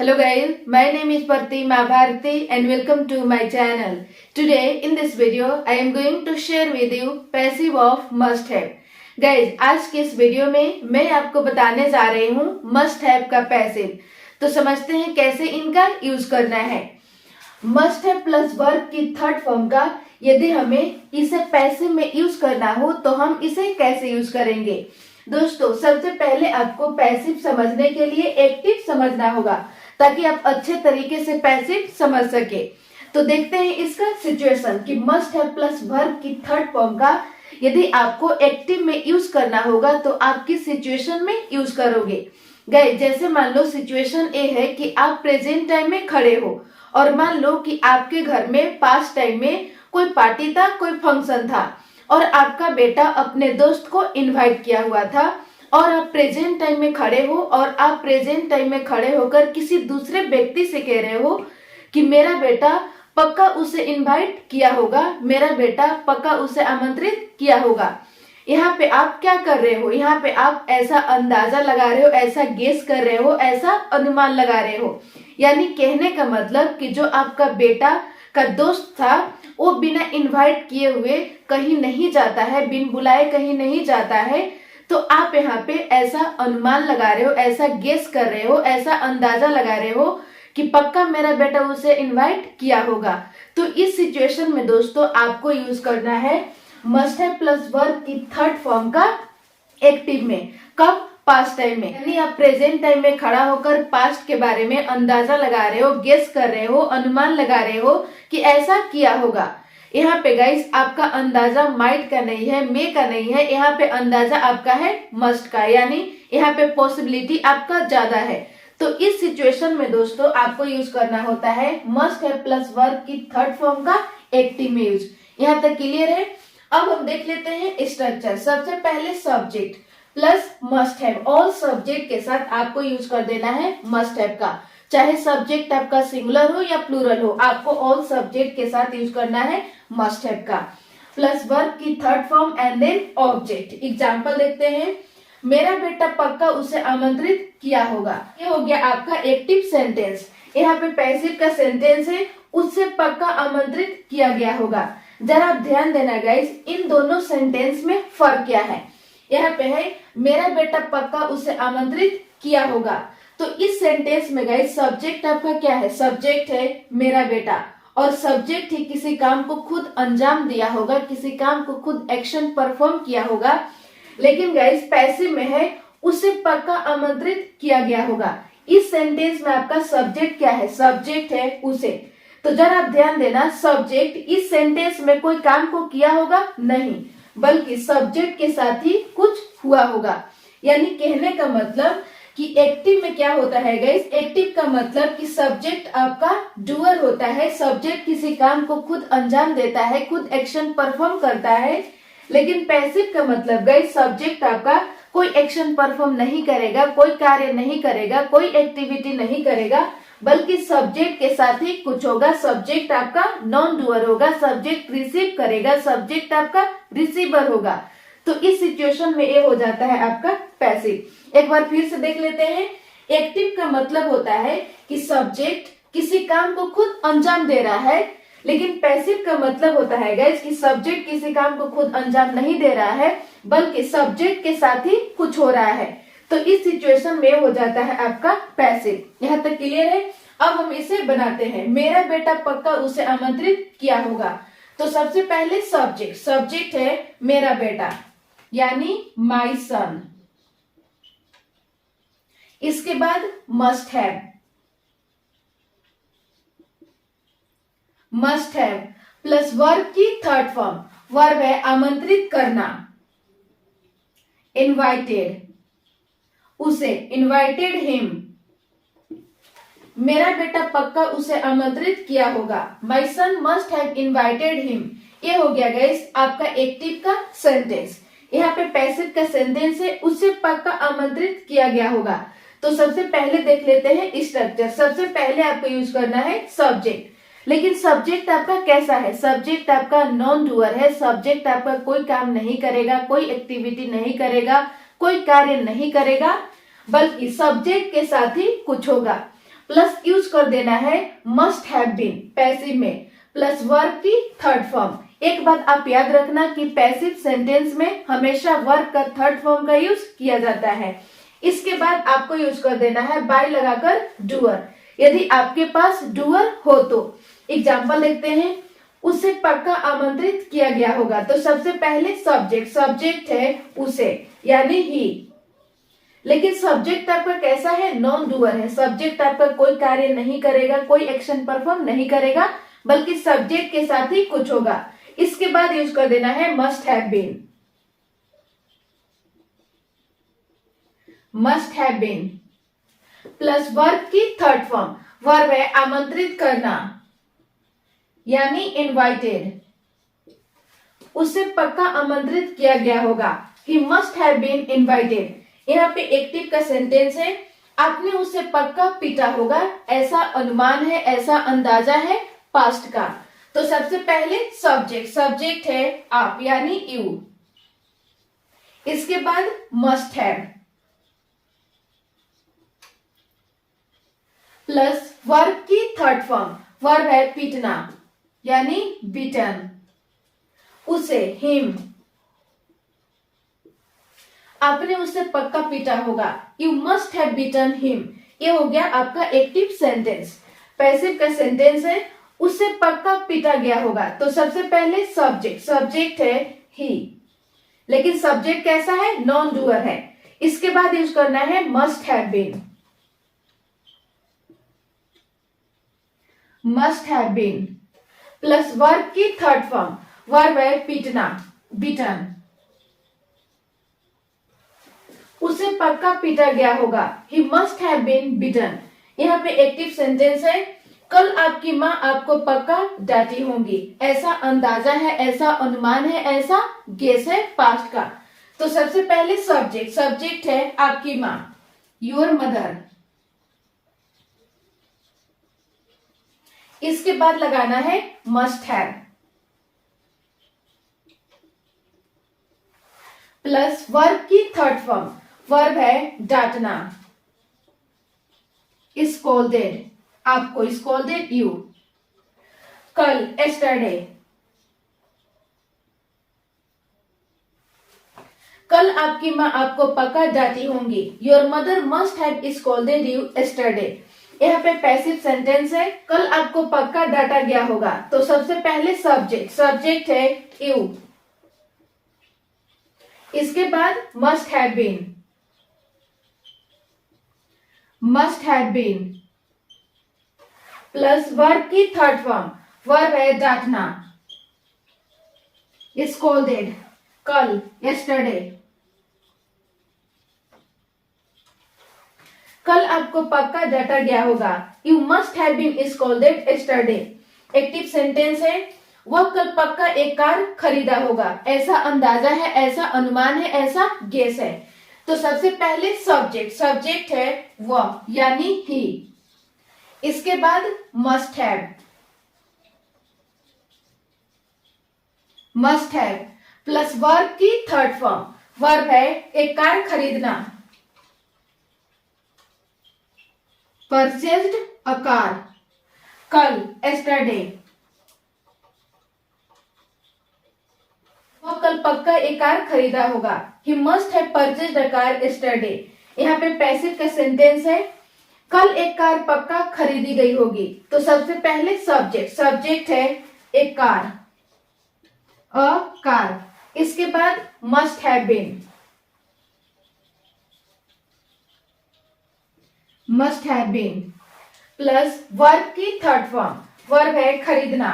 Hello guys, my name is Pratima Bharati and welcome to my channel. Today in this video I am going to share with you passive of must have. Guys, आज के इस video में मैं आपको बताने जा रही हूँ must have का पैसिव। तो समझते हैं कैसे इनका यूज करना है। मस्ट हैव प्लस वर्ब की थर्ड फॉर्म का यदि हमें इसे पैसिव में यूज करना हो तो हम इसे कैसे यूज करेंगे। दोस्तों, सबसे पहले आपको पैसिव समझने के लिए एक्टिव समझना होगा ताकि आप अच्छे तरीके से पैसिव समझ सके। तो देखते हैं इसका सिचुएशन कि मस्ट हैव प्लस वर्ब की थर्ड फॉर्म का यदि आपको एक्टिव में यूज करना होगा तो आप किस सिचुएशन में यूज करोगे। गाइस, जैसे मान लो सिचुएशन ए है कि आप प्रेजेंट टाइम में खड़े हो और मान लो कि आपके घर में पास्ट टाइम में कोई पार्टी था, कोई फंक्शन था और आपका बेटा अपने दोस्त को इनवाइट किया हुआ था और आप प्रेजेंट टाइम में खड़े हो और आप प्रेजेंट टाइम में खड़े होकर किसी दूसरे व्यक्ति से कह रहे हो कि मेरा बेटा पक्का उसे इनवाइट किया होगा, मेरा बेटा पक्का उसे आमंत्रित किया होगा। यहाँ पे आप क्या कर रहे हो, यहाँ पे आप ऐसा अंदाजा लगा रहे हो, ऐसा गेस कर रहे हो, ऐसा अनुमान लगा रहे हो। यानी कहने का मतलब कि जो आपका बेटा का दोस्त था वो बिना इनवाइट किए हुए कहीं नहीं जाता है, बिन बुलाए कहीं नहीं जाता है। तो आप यहाँ पे ऐसा अनुमान लगा रहे हो, ऐसा गेस कर रहे हो, ऐसा अंदाजा लगा रहे हो कि पक्का मेरा बेटा उसे इनवाइट किया होगा। तो इस सिचुएशन में दोस्तों आपको यूज करना है मस्ट हैव प्लस वर्ब की थर्ड फॉर्म का एक्टिव में। कब? पास्ट टाइम में। यानी आप प्रेजेंट टाइम में खड़ा होकर पास्ट के बारे में अंदाजा लगा रहे हो, गेस कर रहे हो, अनुमान लगा रहे हो कि ऐसा किया होगा। यहाँ पे गाइस आपका अंदाजा माइट का नहीं है, मे का नहीं है, यहाँ पे अंदाजा आपका है मस्ट का। यानी यहाँ पे पॉसिबिलिटी आपका ज्यादा है। तो इस सिचुएशन में दोस्तों आपको यूज करना होता है मस्ट हैव प्लस वर्ब की थर्ड फॉर्म का एक्टिव में यूज। यहाँ तक क्लियर है। अब हम देख लेते हैं स्ट्रक्चर। सबसे पहले subject plus must have, all subject के साथ आपको यूज कर देना है मस्ट हैव का। चाहे सब्जेक्ट आपका सिंगुलर हो या प्लूरल हो, आपको ऑल सब्जेक्ट के साथ यूज करना है मस्ट हैव का। प्लस वर्ब की third form and then object. Example देखते हैं। मेरा बेटा पक्का उसे आमंत्रित किया होगा। ये हो गया आपका एक्टिव सेंटेंस। यहाँ पे पैसिव का सेंटेंस है, उससे पक्का आमंत्रित किया गया होगा। जरा आप ध्यान देना गाइस, इन दोनों सेंटेंस में फर्क क्या है। यहाँ पे है मेरा बेटा पक्का उसे आमंत्रित किया होगा। तो इस सेंटेंस में गाइस सब्जेक्ट आपका क्या है? सब्जेक्ट है मेरा बेटा और सब्जेक्ट ही किसी काम को खुद अंजाम दिया होगा, किसी काम को खुद एक्शन परफॉर्म किया होगा। लेकिन गाइस पैसिव में है उसे पक्का आमंत्रित किया गया होगा। इस सेंटेंस में आपका सब्जेक्ट क्या है? सब्जेक्ट है उसे। तो जरा आप ध्यान देना, सब्जेक्ट इस सेंटेंस में कोई काम को किया होगा नहीं, बल्कि सब्जेक्ट के साथ ही कुछ हुआ होगा। यानी कहने का मतलब कि एक्टिव में क्या होता है गाइस, एक्टिव का मतलब कि सब्जेक्ट आपका डूअर होता है, सब्जेक्ट किसी काम को खुद अंजाम देता है, खुद एक्शन परफॉर्म करता है। लेकिन पैसिव का मतलब गाइस सब्जेक्ट आपका कोई एक्शन परफॉर्म नहीं करेगा, कोई कार्य नहीं करेगा, कोई एक्टिविटी नहीं करेगा, बल्कि सब्जेक्ट के साथ ही कुछ होगा। सब्जेक्ट आपका नॉन डूअर होगा, सब्जेक्ट रिसीव करेगा, सब्जेक्ट आपका रिसीवर होगा। तो इस सिचुएशन में ये हो जाता है आपका पैसिव। एक बार फिर से देख लेते हैं। एक्टिव का मतलब होता है कि सब्जेक्ट किसी काम को खुद अंजाम दे रहा है, लेकिन पैसिव का मतलब होता है गाइस कि सब्जेक्ट किसी काम को खुद अंजाम नहीं दे रहा है, बल्कि सब्जेक्ट के साथ ही कुछ हो रहा है। तो इस सिचुएशन में हो जाता है आपका पैसिव। यहाँ तक क्लियर है। अब हम इसे बनाते हैं। मेरा बेटा पक्का उसे आमंत्रित किया होगा। तो सबसे पहले सब्जेक्ट, सब्जेक्ट है मेरा बेटा यानी माई सन। इसके बाद must have, must have plus verb की थर्ड फॉर्म, वर्ब है आमंत्रित करना, इनवाइटेड, उसे, इनवाइटेड हिम। मेरा बेटा पक्का उसे आमंत्रित किया होगा। माई सन मस्ट हैव इनवाइटेड हिम। ये हो गया गाइस आपका एक्टिव का सेंटेंस। यहाँ पे पैसिव का सेंटेंस है, उसे पक्का आमंत्रित किया गया होगा। तो सबसे पहले देख लेते हैं स्ट्रक्चर। सबसे पहले आपको यूज करना है सब्जेक्ट। लेकिन सब्जेक्ट आपका कैसा है? सब्जेक्ट आपका नॉन डूअर है, सब्जेक्ट आपका कोई काम नहीं करेगा, कोई एक्टिविटी नहीं करेगा, कोई कार्य नहीं करेगा, बल्कि सब्जेक्ट के साथ ही कुछ होगा। प्लस यूज कर देना है मस्ट हैव बीन पैसिव में, प्लस वर्ब की थर्ड फॉर्म। एक बात आप याद रखना कि पैसिव सेंटेंस में हमेशा वर्ब का थर्ड फॉर्म का यूज किया जाता है। इसके बाद आपको यूज कर देना है बाय लगाकर डूअर। यदि आपके पास डूअर हो तो एग्जाम्पल देखते हैं, उसे पक्का आमंत्रित किया गया होगा। तो सबसे पहले सब्जेक्ट है उसे यानी ही, लेकिन सब्जेक्ट आपका कैसा है, नॉन डूअर है। सब्जेक्ट आपका कोई कार्य नहीं करेगा, कोई एक्शन परफॉर्म नहीं करेगा, बल्कि सब्जेक्ट के साथ ही कुछ होगा। इसके बाद यूज कर देना है must have been. Must have been plus verb की थर्ड फॉर्म, वर्ब है आमंत्रित करना यानी इनवाइटेड। उसे पक्का आमंत्रित किया गया होगा, he must have been invited. यहाँ पे एक्टिव का सेंटेंस है, आपने उसे पक्का पीटा होगा, ऐसा अनुमान है, ऐसा अंदाजा है पास्ट का। तो सबसे पहले सब्जेक्ट है आप यानी यू। इसके बाद मस्ट हैव प्लस वर्ब की थर्ड फॉर्म, वर्ब है पीटना यानी बीटन। उसे हिम, आपने उसे पक्का पीटा होगा, you must have beaten him. ये हो गया आपका एक्टिव सेंटेंस। पैसिव का सेंटेंस है, उसे पक्का पीटा गया होगा। तो सबसे पहले सब्जेक्ट है ही, लेकिन सब्जेक्ट कैसा है, नॉन डूअर है। इसके बाद यूज करना है must have been. Must have been plus verb की थर्ड फॉर्म, वर्ब है पीटना बीटन। उसे पक्का पीटा गया होगा, he must have been beaten. यहाँ पे एक्टिव सेंटेंस है, कल आपकी माँ आपको पक्का डांटी होंगी, ऐसा अंदाजा है, ऐसा अनुमान है, ऐसा गेस है पास्ट का। तो सबसे पहले सब्जेक्ट है आपकी माँ, योर मदर। इसके बाद लगाना है मस्ट हैव प्लस वर्ब की थर्ड फॉर्म, वर्ब है डांटना, स्कोल्डेड, आपको स्कोल्डेड यू। कल एस्टरडे, कल आपकी माँ आपको पक्का डांटी होंगी, your mother must have scolded you yesterday. यहाँ पे पैसिव सेंटेंस है, कल आपको पक्का डांटा गया होगा। तो सबसे पहले सब्जेक्ट है यू। इसके बाद must have been plus verb की थर्ड फॉर्म, वर्ब है डांटना, स्कोल्डेड, कल यस्टरडे। कल आपको पक्का डांटा गया होगा, you must have been scolded yesterday. Active sentence है, वह कल पक्का एक कार खरीदा होगा, ऐसा अंदाजा है, ऐसा अनुमान है, ऐसा गेस है। तो सबसे पहले सब्जेक्ट है वह यानी ही। इसके बाद मस्ट हैव प्लस वर्ब की थर्ड फॉर्म, वर्ब है एक कार खरीदना, परचेज्ड अ कार, कल एस्टरडे। वह कल पक्का एक कार खरीदा होगा, he must have purchased a car yesterday. यहाँ पे पैसिव का सेंटेंस है, कल एक कार पक्का खरीदी गई होगी। तो सबसे पहले सब्जेक्ट है एक कार, अ कार। इसके बाद must have been plus verb की थर्ड फॉर्म, वर्ब है खरीदना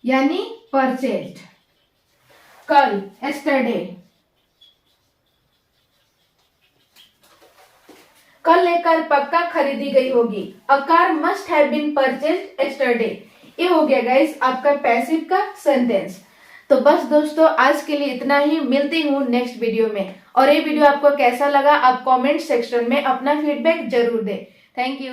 यानी परचेज्ड, कल एस्टरडे। कल एक कार पक्का खरीदी गई होगी, a car must have been purchased yesterday. ये हो गया गाइस आपका पैसिव का सेंटेंस। तो बस दोस्तों आज के लिए इतना ही, मिलती हूँ नेक्स्ट वीडियो में। और ये वीडियो आपको कैसा लगा आप कमेंट सेक्शन में अपना फीडबैक जरूर दें। Thank you.